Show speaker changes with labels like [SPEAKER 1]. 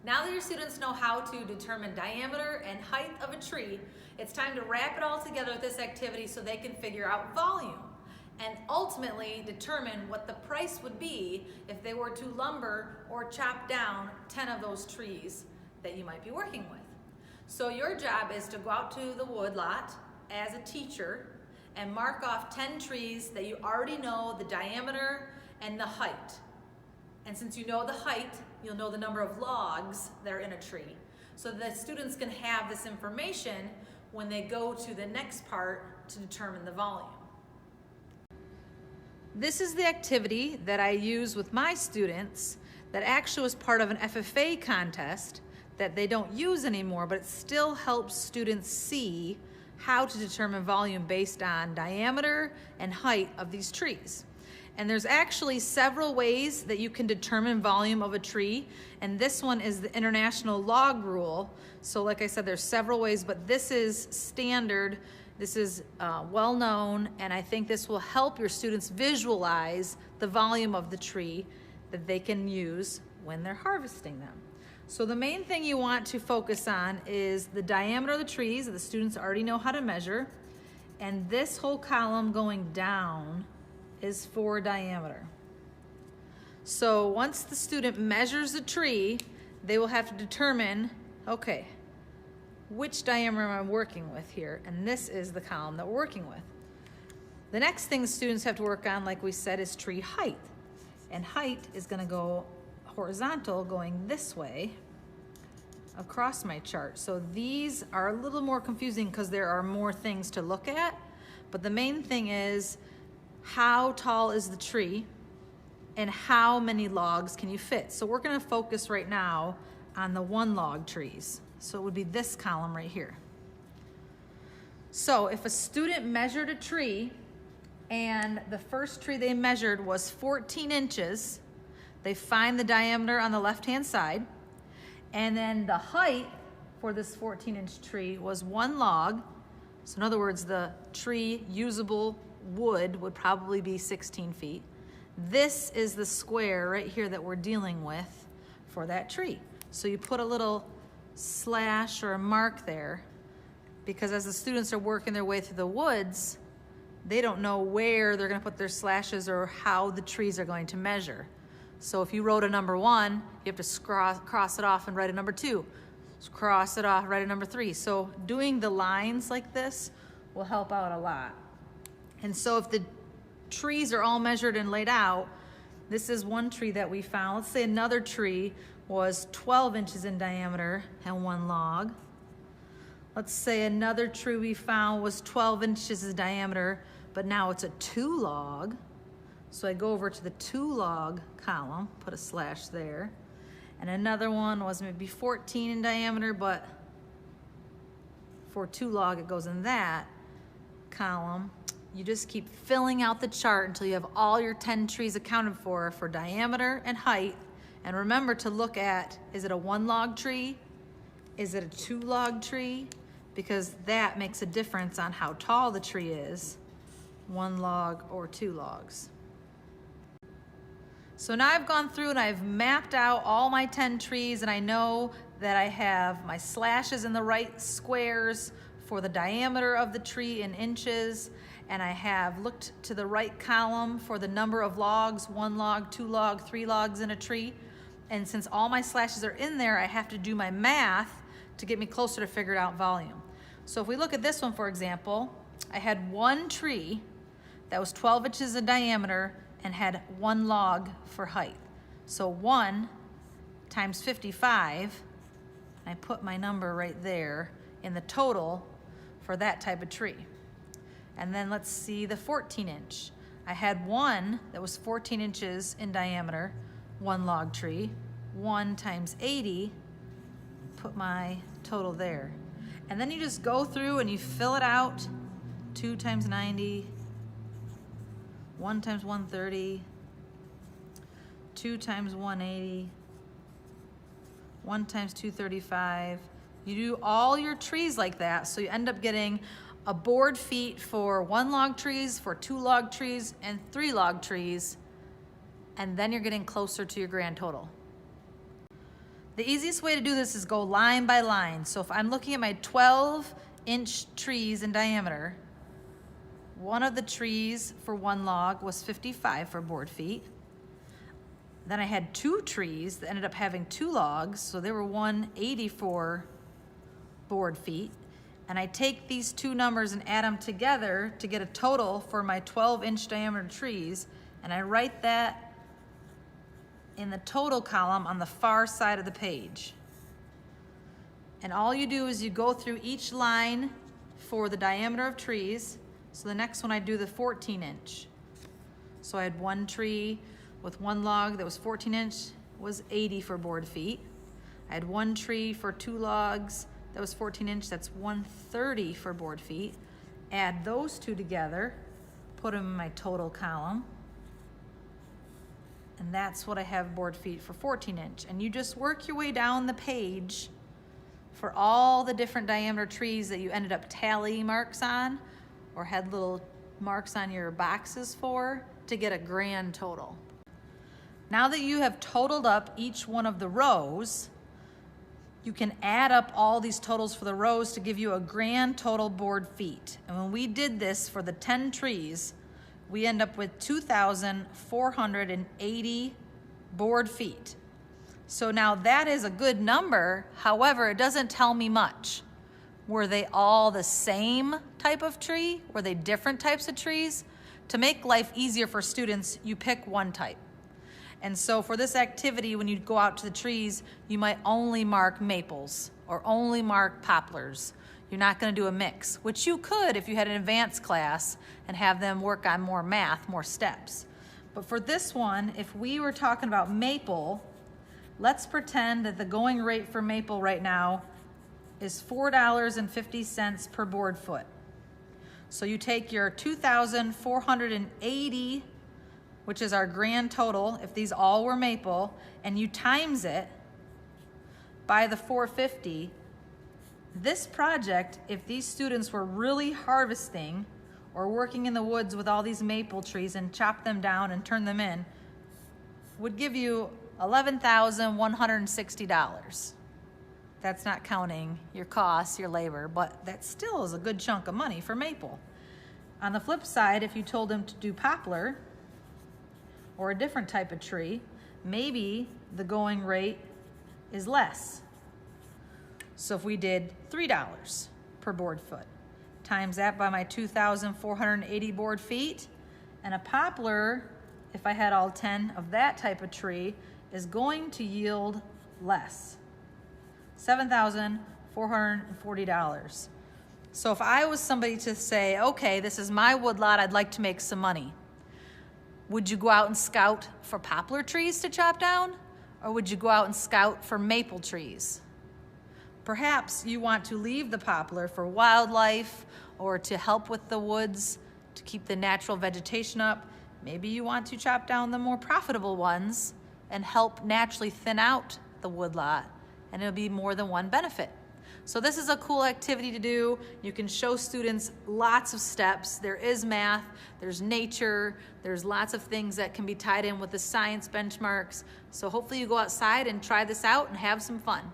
[SPEAKER 1] Now that your students know how to determine diameter and height of a tree, it's time to wrap it all together with this activity so they can figure out volume and ultimately determine what the price would be if they were to lumber or chop down 10 of those trees that you might be working with. So your job is to go out to the woodlot as a teacher and mark off 10 trees that you already know the diameter and the height. And since you know the height, you'll know the number of logs that are in a tree. So the students can have this information when they go to the next part to determine the volume. This is the activity that I use with my students that actually was part of an FFA contest that they don't use anymore, but it still helps students see how to determine volume based on diameter and height of these trees. And there's actually several ways that you can determine volume of a tree, and this one is the International Log Rule. So like I said, there's several ways, but this is standard. This is well known, and I think this will help your students visualize the volume of the tree that they can use when they're harvesting them. So the main thing you want to focus on is the diameter of the trees that the students already know how to measure, and this whole column going down is for diameter. So once the student measures the tree, they will have to determine, okay, which diameter am I working with here? And this is the column that we're working with. The next thing the students have to work on, like we said, is tree height. And height is gonna go horizontal, going this way across my chart. So these are a little more confusing because there are more things to look at, but the main thing is how tall is the tree and how many logs can you fit. So we're gonna focus right now on the 1 log trees. So it would be this column right here. So if a student measured a tree and the first tree they measured was 14 inches, they find the diameter on the left-hand side, and then the height for this 14-inch tree was 1 log. So in other words, the tree usable wood would probably be 16 feet. This is the square right here that we're dealing with for that tree. So you put a little slash or a mark there, because as the students are working their way through the woods, they don't know where they're going to put their slashes or how the trees are going to measure. So if you wrote a number 1, you have to cross it off and write a number 2. Cross it off, write a number 3. So doing the lines like this will help out a lot. And so if the trees are all measured and laid out, this is one tree that we found. Let's say another tree was 12 inches in diameter and 1 log. Let's say another tree we found was 12 inches in diameter, but now it's a 2 log. So I go over to the 2 log column, put a slash there. And another one was maybe 14 in diameter, but for 2 log, it goes in that column. You just keep filling out the chart until you have all your 10 trees accounted for diameter and height. And remember to look at, is it a 1 log tree? Is it a 2 log tree? Because that makes a difference on how tall the tree is, 1 log or 2 logs. So now I've gone through and I've mapped out all my 10 trees, and I know that I have my slashes in the right squares for the diameter of the tree in inches, and I have looked to the right column for the number of logs, 1 log, 2 log, 3 logs in a tree. And since all my slashes are in there, I have to do my math to get me closer to figure out volume. So if we look at this one, for example, I had 1 tree that was 12 inches in diameter and had 1 log for height. So 1 times 55, and I put my number right there in the total for that type of tree. And then let's see the 14-inch. I had 1 that was 14 inches in diameter, 1 log tree. 1 times 80, put my total there. And then you just go through and you fill it out. 2 times 90, 1 times 130, 2 times 180, 1 times 235. You do all your trees like that, so you end up getting a board feet for 1 log trees, for 2 log trees, and 3 log trees, and then you're getting closer to your grand total. The easiest way to do this is go line by line. So if I'm looking at my 12-inch trees in diameter, one of the trees for one log was 55 for board feet. Then I had 2 trees that ended up having 2 logs, so they were 184 board feet. And I take these 2 numbers and add them together to get a total for my 12-inch diameter trees, and I write that in the total column on the far side of the page. And all you do is you go through each line for the diameter of trees. So the next one I do the 14-inch. So I had 1 tree with 1 log that was 14-inch, was 80 for board feet. I had 1 tree for 2 logs that was 14-inch, that's 130 for board feet. Add those 2 together, put them in my total column, and that's what I have board feet for 14-inch. And you just work your way down the page for all the different diameter trees that you ended up tally marks on or had little marks on your boxes for to get a grand total. Now that you have totaled up each one of the rows, you can add up all these totals for the rows to give you a grand total board feet. And when we did this for the 10 trees, we end up with 2,480 board feet. So now that is a good number. However, it doesn't tell me much. Were they all the same type of tree? Were they different types of trees? To make life easier for students, you pick one type. And so for this activity, when you go out to the trees, you might only mark maples or only mark poplars. You're not going to do a mix, which you could if you had an advanced class and have them work on more math, more steps. But for this one, if we were talking about maple, let's pretend that the going rate for maple right now is $4.50 per board foot. So you take your 2,480, which is our grand total, if these all were maple, and you times it by the 450. This project, if these students were really harvesting or working in the woods with all these maple trees and chop them down and turn them in, would give you $11,160. That's not counting your costs, your labor, but that still is a good chunk of money for maple. On the flip side, if you told them to do poplar or a different type of tree, maybe the going rate is less. So if we did $3 per board foot, times that by my 2,480 board feet, and a poplar, if I had all 10 of that type of tree, is going to yield less, $7,440. So if I was somebody to say, okay, this is my woodlot, I'd like to make some money, would you go out and scout for poplar trees to chop down? Or would you go out and scout for maple trees? Perhaps you want to leave the poplar for wildlife or to help with the woods, to keep the natural vegetation up. Maybe you want to chop down the more profitable ones and help naturally thin out the woodlot, and it'll be more than one benefit. So this is a cool activity to do. You can show students lots of steps. There is math, there's nature, there's lots of things that can be tied in with the science benchmarks. So hopefully you go outside and try this out and have some fun.